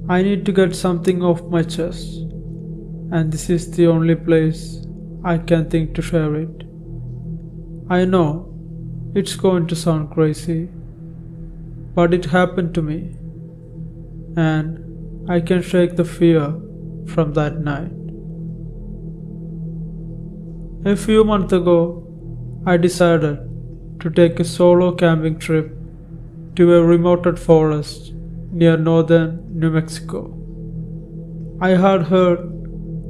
I need to get something off my chest, and this is the only place I can think to share it. I know it's going to sound crazy, but it happened to me, and I can shake the fear from that night. A few months ago, I decided to take a solo camping trip to a remote forest near northern New Mexico. I had heard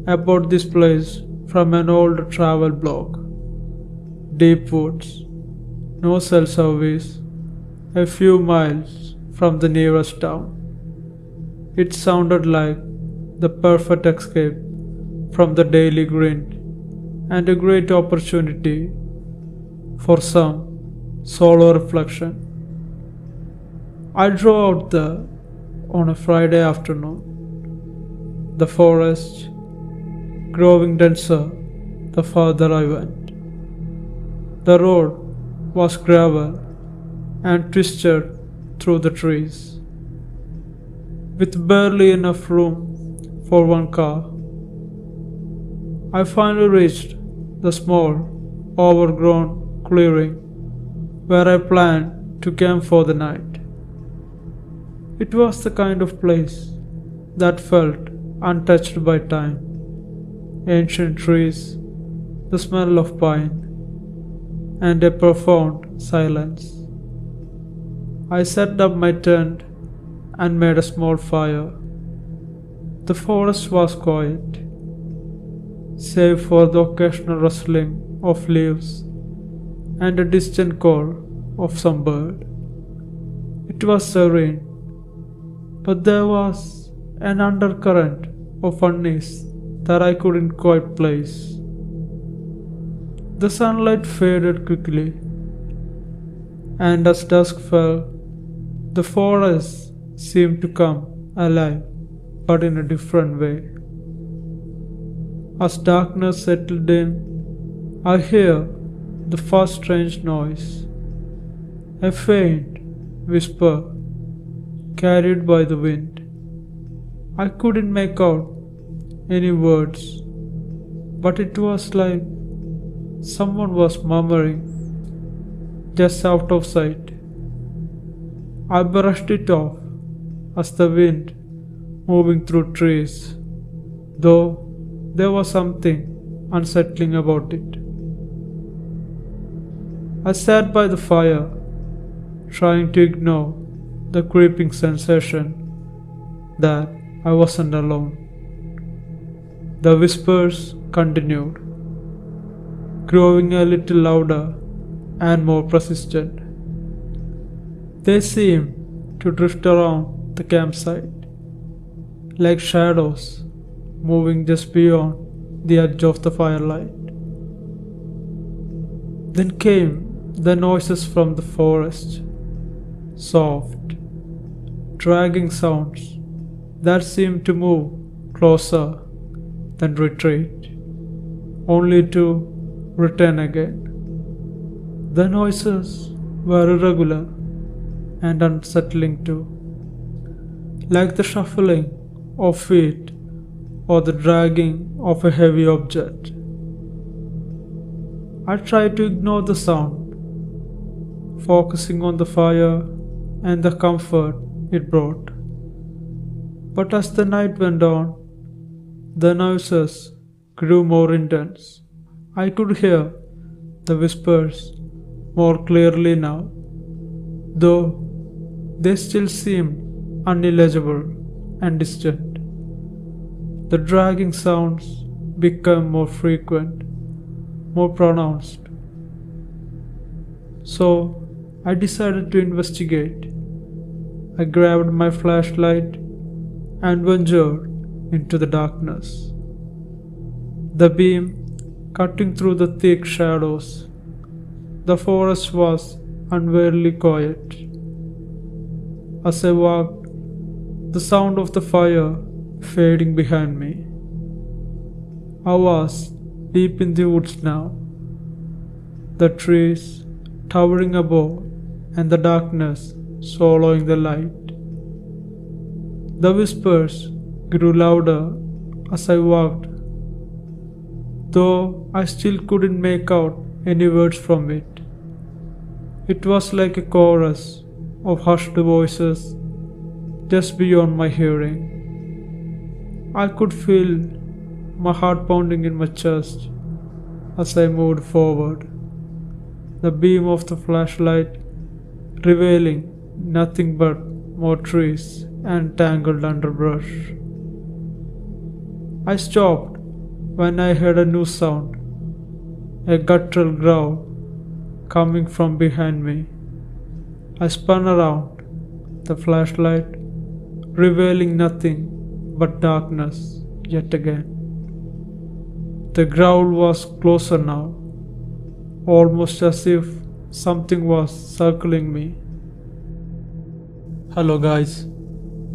about this place from an old travel blog. Deep woods, no cell service, a few miles from the nearest town. It sounded like the perfect escape from the daily grind and a great opportunity for some solo reflection. I drove out there on a Friday afternoon, the forest growing denser the farther I went. The road was gravel and twisted through the trees, with barely enough room for one car. I finally reached the small, overgrown clearing where I planned to camp for the night. It was the kind of place that felt untouched by time. Ancient trees, the smell of pine, and a profound silence. I set up my tent and made a small fire. The forest was quiet, save for the occasional rustling of leaves and a distant call of some bird. It was serene, but there was an undercurrent of unease that I couldn't quite place. The sunlight faded quickly, and as dusk fell, the forest seemed to come alive, but in a different way. As darkness settled in, I hear the first strange noise, a faint whisper carried by the wind. I couldn't make out any words, but it was like someone was murmuring just out of sight. I brushed it off as the wind moving through trees, though there was something unsettling about it. I sat by the fire, trying to ignore the creeping sensation that I wasn't alone. The whispers continued, growing a little louder and more persistent. They seemed to drift around the campsite, like shadows moving just beyond the edge of the firelight. Then came the noises from the forest, soft, dragging sounds that seemed to move closer, then retreat, only to return again. The noises were irregular and unsettling too, like the shuffling of feet or the dragging of a heavy object. I tried to ignore the sound, focusing on the fire and the comfort it brought. But as the night went on, the noises grew more intense. I could hear the whispers more clearly now, though they still seemed unintelligible and distant. The dragging sounds became more frequent, more pronounced. So I decided to investigate. I grabbed my flashlight and ventured into the darkness. The beam cutting through the thick shadows. The forest was unweariedly quiet. As I walked, the sound of the fire fading behind me. I was deep in the woods now, the trees towering above and the darkness swallowing the light. The whispers grew louder as I walked, though I still couldn't make out any words from it. It was like a chorus of hushed voices just beyond my hearing. I could feel my heart pounding in my chest as I moved forward, the beam of the flashlight revealing nothing but more trees and tangled underbrush. I stopped when I heard a new sound, a guttural growl coming from behind me. I spun around, the flashlight revealing nothing but darkness yet again. The growl was closer now, almost as if something was circling me. Hello guys,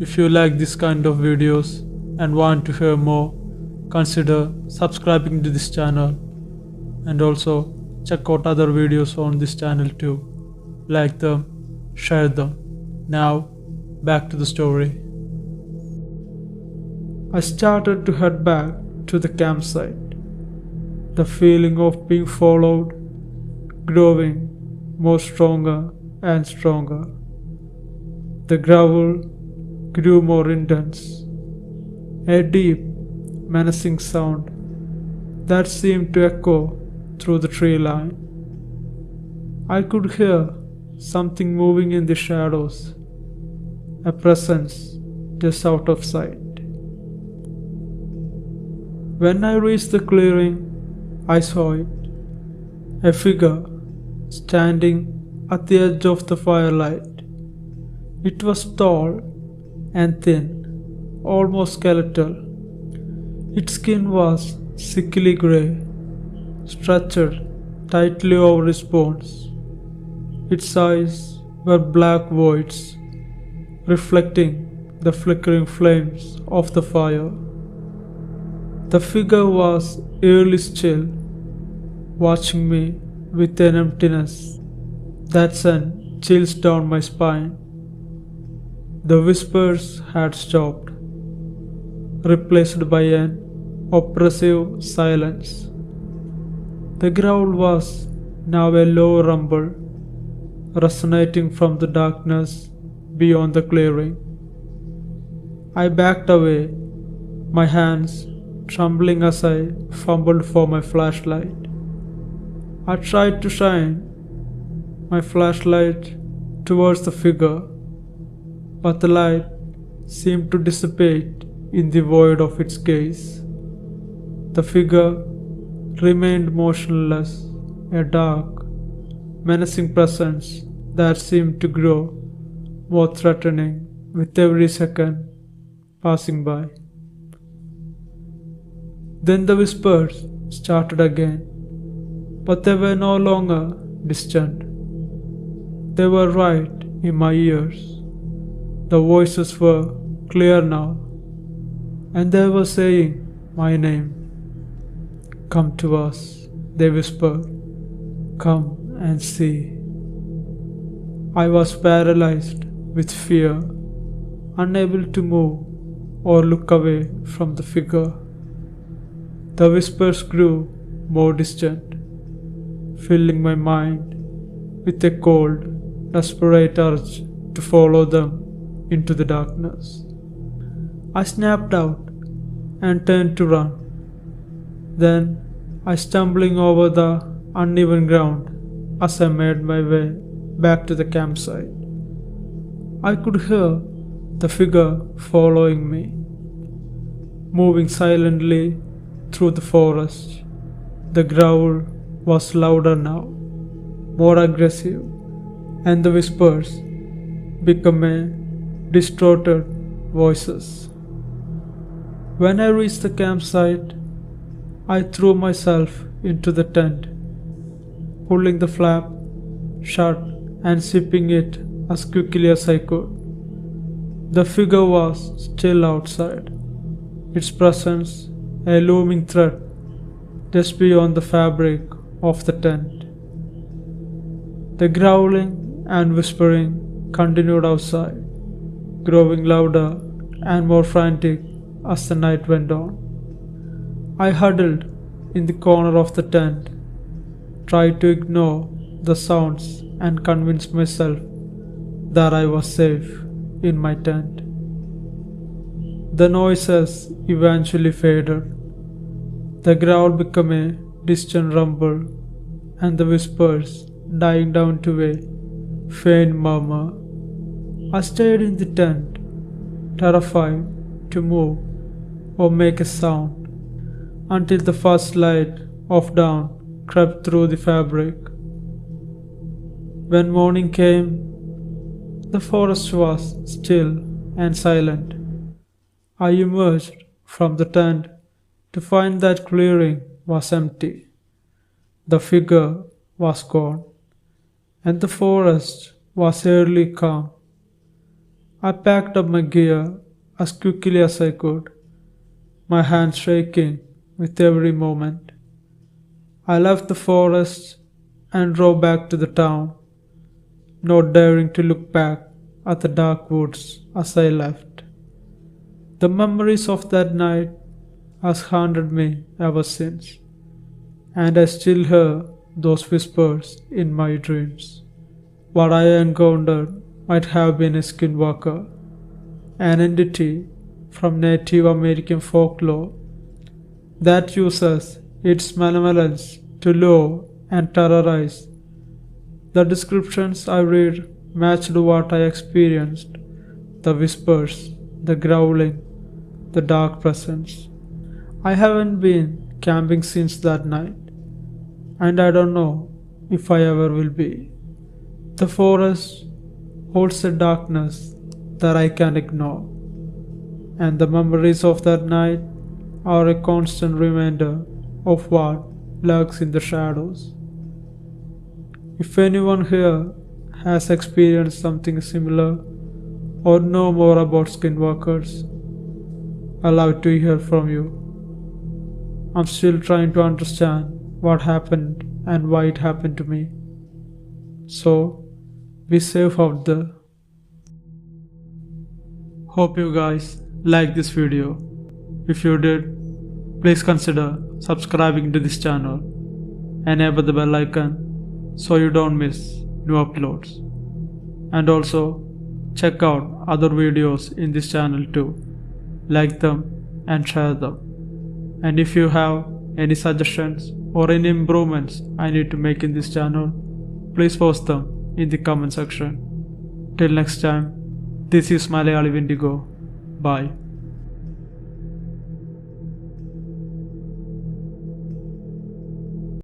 if you like this kind of videos and want to hear more, consider subscribing to this channel, and also check out other videos on this channel too. Like them, share them. Now, back to the story. I started to head back to the campsite, the feeling of being followed growing more stronger and stronger. The growl grew more intense, a deep, menacing sound that seemed to echo through the tree line. I could hear something moving in the shadows, a presence just out of sight. When I reached the clearing, I saw it, a figure standing at the edge of the firelight. It was tall and thin, almost skeletal. Its skin was sickly grey, stretched tightly over its bones. Its eyes were black voids, reflecting the flickering flames of the fire. The figure was eerily still, watching me with an emptiness that sent chills down my spine. The whispers had stopped, replaced by an oppressive silence. The growl was now a low rumble, resonating from the darkness beyond the clearing. I backed away, my hands trembling as I fumbled for my flashlight. I tried to shine my flashlight towards the figure, but the light seemed to dissipate in the void of its gaze. The figure remained motionless, a dark, menacing presence that seemed to grow more threatening with every second passing by. Then the whispers started again, but they were no longer distant. They were right in my ears. The voices were clear now, and they were saying my name. "Come to us," they whispered. "Come and see." I was paralyzed with fear, unable to move or look away from the figure. The whispers grew more distant, filling my mind with a cold, desperate urge to follow them into the darkness. I snapped out and turned to run. Then I stumbling over the uneven ground as I made my way back to the campsite. I could hear the figure following me, moving silently through the forest. The growl was louder now, more aggressive, and the whispers became distorted voices. When I reached the campsite, I threw myself into the tent, pulling the flap shut and zipping it as quickly as I could. The figure was still outside, its presence a looming threat just beyond the fabric of the tent. The growling and whispering continued outside, growing louder and more frantic as the night went on. I huddled in the corner of the tent, tried to ignore the sounds and convince myself that I was safe in my tent. The noises eventually faded. The growl became a distant rumble, and the whispers dying down to a faint murmur. I stayed in the tent, terrified to move or make a sound, until the first light of dawn crept through the fabric. When morning came, the forest was still and silent. I emerged from the tent to find that clearing was empty. The figure was gone, and the forest was eerily calm. I packed up my gear as quickly as I could, my hands shaking with every moment. I left the forest and drove back to the town, not daring to look back at the dark woods as I left. The memories of that night has haunted me ever since, and I still hear those whispers in my dreams. What I encountered might have been a skinwalker, an entity from Native American folklore that uses its malevolence to lure and terrorize. The descriptions I read matched what I experienced: the whispers, the growling, the dark presence. I haven't been camping since that night, and I don't know if I ever will be. The forest holds a darkness that I can't ignore, and the memories of that night are a constant reminder of what lurks in the shadows. If anyone here has experienced something similar or know more about skinwalkers, I'd love to hear from you. I'm still trying to understand what happened and why it happened to me. So, be safe out there. Hope you guys liked this video. If you did, please consider subscribing to this channel. Enable the bell icon so you don't miss new uploads. And also, check out other videos in this channel too. Like them and share them. And if you have any suggestions or any improvements I need to make in this channel, please post them in the comment section. Till next time, this is Malayali Wendigo. Bye.